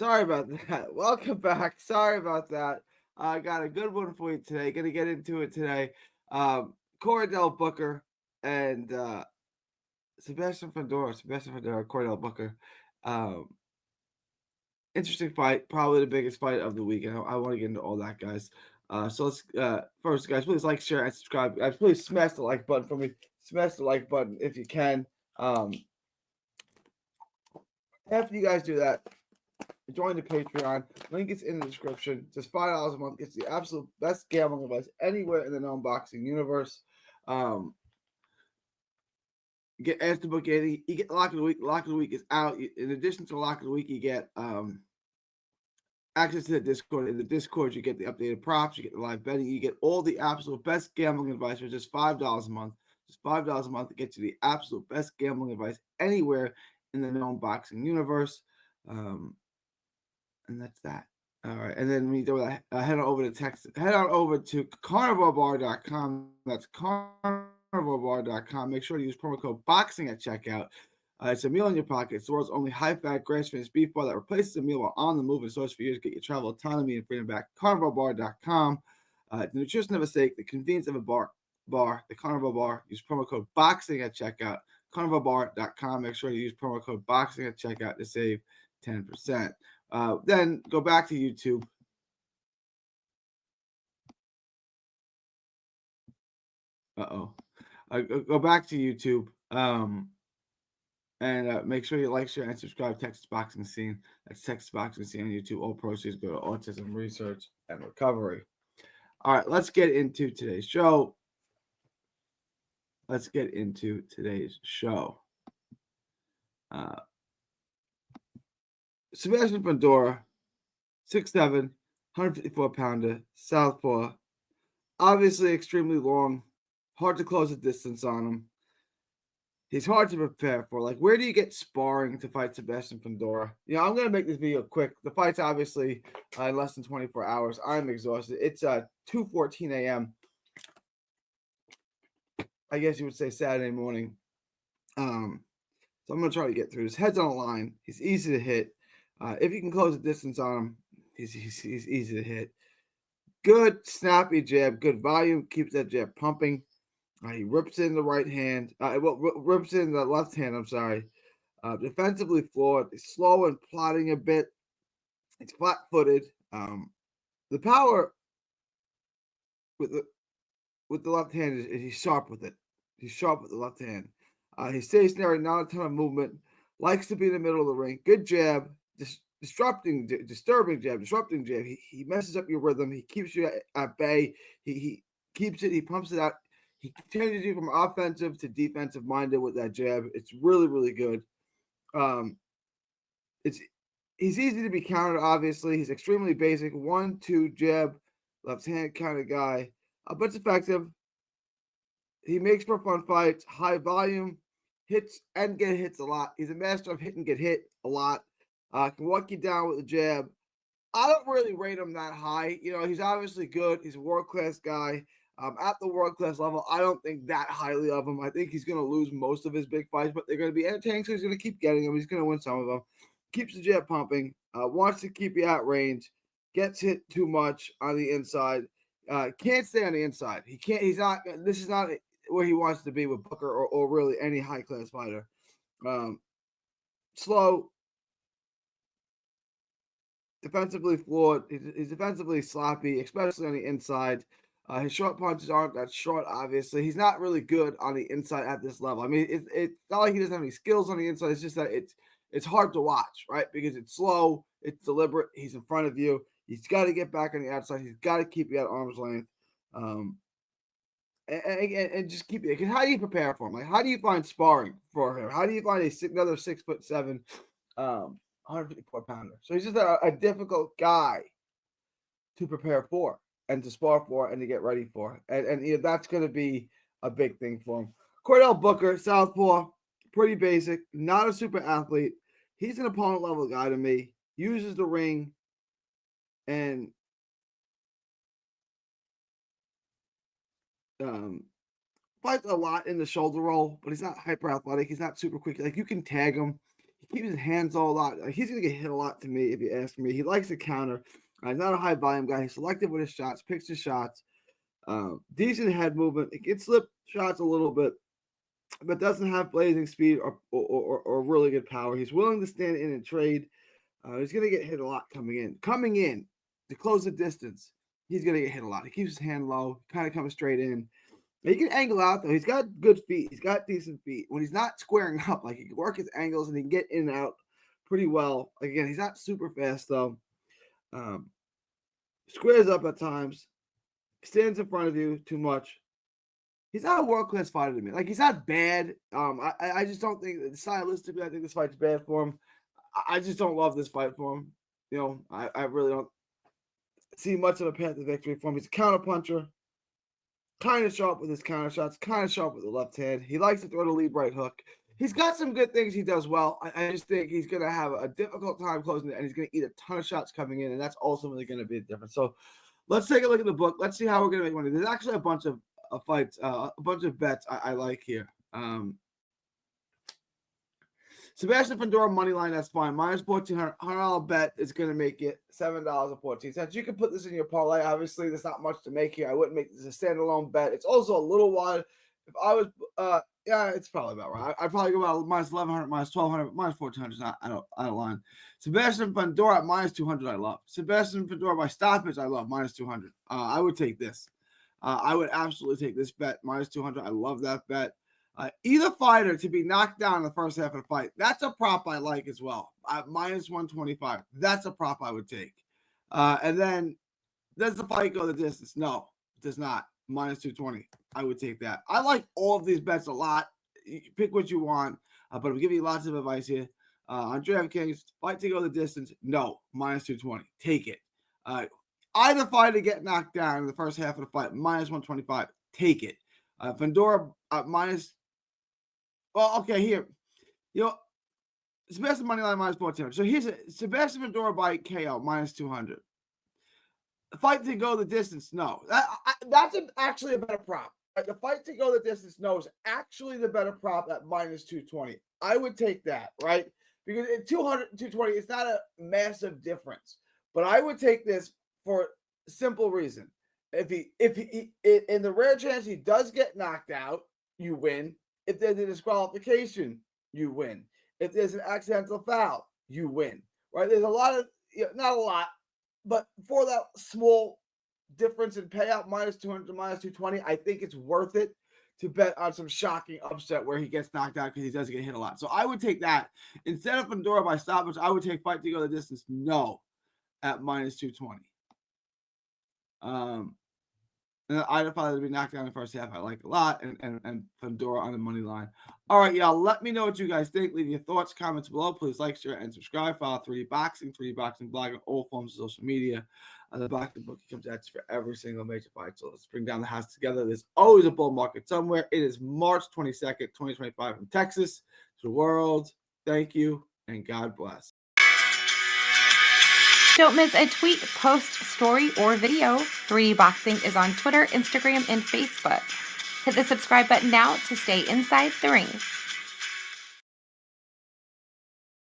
Sorry about that. Welcome back. Sorry about that. I got a good one for you today. Gonna get into it today. Cordell Booker and Sebastian Fundora, Cordell Booker. Um, Interesting fight. Probably the biggest fight of the week. And I want to get into all that, guys. So let's first, guys, please like, share, and subscribe. Guys, please smash the like button for me. Smash the like button if you can. Um, After you guys do that, join the Patreon. Link is in the description. Just $5 a month gets the absolute best gambling advice anywhere in the known boxing universe. Um, you get Answer Book 80. You get Lock of the Week. Lock of the Week is out. In addition to Lock of the Week, you get access to the Discord. In the Discord, you get the updated props. You get the live betting. You get all the absolute best gambling advice for just $5 a month. Just $5 a month to get you the absolute best gambling advice anywhere in the known boxing universe. Um, and that's that. All right, and then when you do that, head on over to head on over to carnivalbar.com. That's carnivalbar.com. Make sure to use promo code BOXING at checkout. It's a meal in your pocket. It's the world's only high-fat, grass-finished beef bar that replaces a meal while on the move and source for you to get your travel autonomy and freedom back. Carnivalbar.com. The nutrition of a steak, the convenience of a bar, the Carnival Bar. Use promo code BOXING at checkout. Carnivalbar.com. Make sure to use promo code BOXING at checkout to save 10%. Then go back to YouTube. Go back to YouTube. And make sure you like, share, and subscribe. Texas Boxing Scene. That's Texas Boxing Scene on YouTube. All proceeds go to autism research and recovery. All right, let's get into today's show. Uh, Sebastian Fundora, 6'7", 154-pounder, southpaw. Obviously extremely long. Hard to close the distance on him. He's hard to prepare for. Like, where do you get sparring to fight Sebastian Fundora? I'm going to make this video quick. The fight's obviously in less than 24 hours. I'm exhausted. It's 2:14 a.m. I guess you would say Saturday morning. So I'm going to try to get through. His head's on the line. He's easy to hit. If you can close the distance on him, he's easy to hit. Good, snappy jab. Good volume. Keeps that jab pumping. He rips in the right hand. Rips in the left hand. I'm sorry. Defensively flawed. He's slow and plotting a bit. He's flat-footed. The power with the left hand is he's sharp with it. He's sharp with the left hand. He's stationary, not a ton of movement. Likes to be in the middle of the ring. Good jab. Disturbing jab. He messes up your rhythm. He keeps you at bay. He keeps it. He pumps it out. He changes you from offensive to defensive minded with that jab. It's really, really good. He's easy to be countered, obviously. He's extremely basic. 1-2 jab, left hand kind of guy. But it's effective. He makes for fun fights, high volume, hits and get hits a lot. He's a master of hit and get hit a lot. Can walk you down with a jab. I don't really rate him that high. He's obviously good. He's a world-class guy. At the world-class level, I don't think that highly of him. I think he's going to lose most of his big fights, but they're going to be entertaining, so he's going to keep getting them. He's going to win some of them. Keeps the jab pumping. Wants to keep you at range. Gets hit too much on the inside. Can't stay on the inside. He can't. He's not. This is not where he wants to be with Booker or really any high-class fighter. Slow. Defensively flawed. He's defensively sloppy, especially on the inside. His short punches aren't that short, obviously. He's not really good on the inside at this level. I mean, it's not like he doesn't have any skills on the inside. It's just that it's hard to watch, right? Because it's slow, it's deliberate. He's in front of you. He's got to get back on the outside. He's got to keep you at arm's length. And just keep it. Because how do you prepare for him? Like, how do you find sparring for him? How do you find another 6'7", 154-pounder? So he's just a difficult guy to prepare for and to spar for and to get ready for. And that's going to be a big thing for him. Cordell Booker, southpaw, pretty basic, not a super athlete. He's an opponent level guy to me. Uses the ring and fights a lot in the shoulder roll, but he's not hyper athletic. He's not super quick. Like, you can tag him. He keeps his hands all a lot. He's going to get hit a lot to me if you ask me. He likes to counter. He's not a high volume guy. He's selective with his shots, picks his shots. Decent head movement. It can slip shots a little bit, but doesn't have blazing speed or really good power. He's willing to stand in and trade. He's going to get hit a lot coming in. Coming in to close the distance, he's going to get hit a lot. He keeps his hand low, kind of coming straight in. He can angle out, though. He's got good feet. He's got decent feet. When he's not squaring up, like he can work his angles and he can get in and out pretty well. Again, he's not super fast, though. Squares up at times. Stands in front of you too much. He's not a world-class fighter to me. Like, he's not bad. I just don't think, stylistically, I think this fight's bad for him. I just don't love this fight for him. You know, I really don't see much of a path to victory for him. He's a counterpuncher. Kind of sharp with his counter shots, kind of sharp with the left hand. He likes to throw the lead right hook. He's got some good things he does well. I just think he's going to have a difficult time closing it, and he's going to eat a ton of shots coming in, and that's ultimately going to be the difference. So let's take a look at the book. Let's see how we're going to make money. There's actually a bunch of fights, a bunch of bets I like here. Sebastian Fundora money line, that's fine. Minus $1,400. $100 bet is going to make it $7.14. You can put this in your parlay. Obviously, there's not much to make here. I wouldn't make this a standalone bet. It's also a little wide. If I was, yeah, it's probably about right. I'd probably go about minus 1,100, minus 1,200, minus 1,400 is not out of line. Sebastian Fundora at minus 200, I love. Sebastian Fundora by stoppage, I love minus 200. I would take this. I would absolutely take this bet minus 200. I love that bet. Either fighter to be knocked down in the first half of the fight. That's a prop I like as well. Minus 125. That's a prop I would take. And then, does the fight go the distance? No, it does not. Minus 220. I would take that. I like all of these bets a lot. You pick what you want, but I'm giving you lots of advice here. On DraftKings, fight to go the distance? No, minus 220. Take it. Either fighter to get knocked down in the first half of the fight, minus 125. Take it. Fundora minus. Well, okay, here. You know, Sebastian moneyline minus 1,400. So here's Sebastian Fundora by KO minus 200. Fight to go the distance, no. That's actually a better prop. The fight to go the distance, no, is actually the better prop at minus 220. I would take that, right? Because at 200 and 220, it's not a massive difference. But I would take this for a simple reason. If he in the rare chance he does get knocked out, you win. If there's a disqualification, you win. If there's an accidental foul, you win. Right? There's a lot of, not a lot, but for that small difference in payout, minus 200 to minus 220, I think it's worth it to bet on some shocking upset where he gets knocked out because he doesn't get hit a lot. So I would take that. Instead of Fundora by stoppage, I would take fight to go the distance, no, at minus 220. And either fighter to be knocked down in the first half, I like a lot, and Fundora on the money line. All right, y'all, let me know what you guys think. Leave your thoughts, comments below. Please like, share, and subscribe. Follow 3D Boxing blog on all forms of social media. The Boxing Bookie comes at you for every single major fight. So let's bring down the house together. There's always a bull market somewhere. It is March 22nd, 2025 from Texas to the world. Thank you, and God bless. Don't miss a tweet, post, story, or video. 3D Boxing is on Twitter, Instagram, and Facebook. Hit the subscribe button now to stay inside the ring.